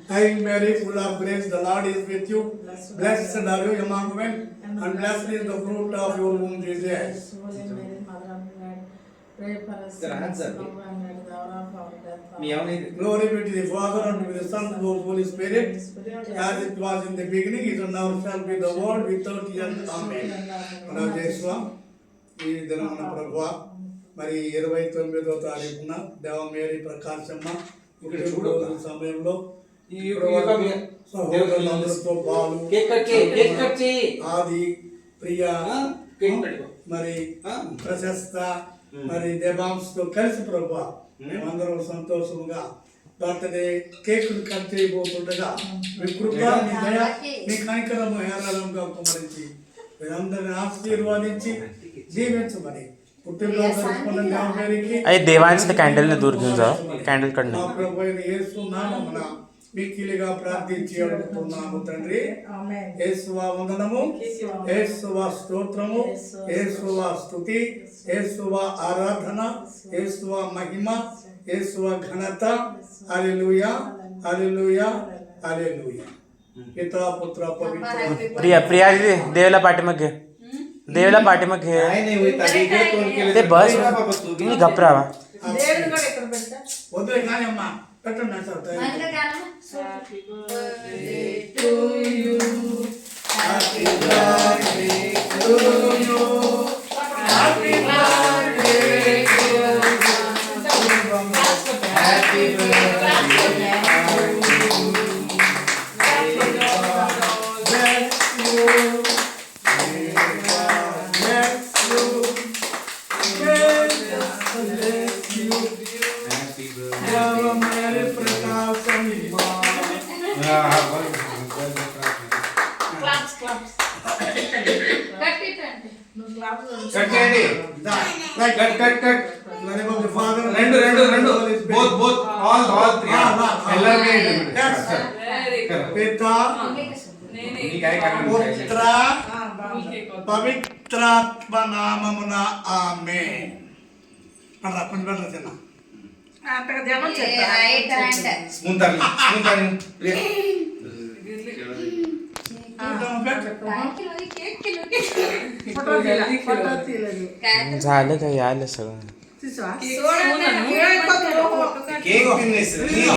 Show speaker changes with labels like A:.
A: Hail Mary, full of grace, the Lord is with you. Blessed are you among women, and blessed is the fruit of your womb, Jesus.
B: Holy Mary, Mother of God, pray for us sinners now and at the hour of our death.
A: Glory be to the Father, and to the Son, and to the Holy Spirit, as it was in the beginning, is and now shall be, the world without end. Amen. మన దేశం ఈ దినమున ప్రభువా మరి 29వ తారీఖున దేవమేరి ప్రకాశమ్మ సమయంలో సహోదరులందరితో పాలు ఆది ప్రియ మరి ప్రశస్త మరి దేవాంశతో కలిసి ప్రభువా మేమందరం సంతోషంగా బర్త్డే కేక్ కట్ చేయబోతుండగా మీ కృప మీ దయ మీ కనికరము హేరాళంగా కుమరించి మీరందరిని ఆశీర్వాదించి జీవించమని
C: देवांश कैंडल ने दूर क्यों जा कैंडल करने
A: మిక్కిలిగా ప్రార్థించి అడుగుతున్నాము తండ్రి. యేసువా వందనము, యేసువా స్తోత్రము, యేసువా స్తుతి, యేసువా ఆరాధన, యేసువా మహిమ, యేసువా ఘనత. హల్లెలూయా హల్లెలూయా హల్లెలూయా. పితా పుత్ర పవిత్ర.
C: प्रिया प्रिया जी देवला पाठी में घे, देवला पाठी में घे ते बस तुम्ही घबरावा
A: వదిలే కానీ అమ్మా పెట్టండి sir.
B: Happy birthday to you.
A: Happy birthday to you. Happy birthday to you. Happy birthday. పుత్ర పవిత్రాత్మ నామమున ఆమేన్.
C: झालं काय आलं सगळं.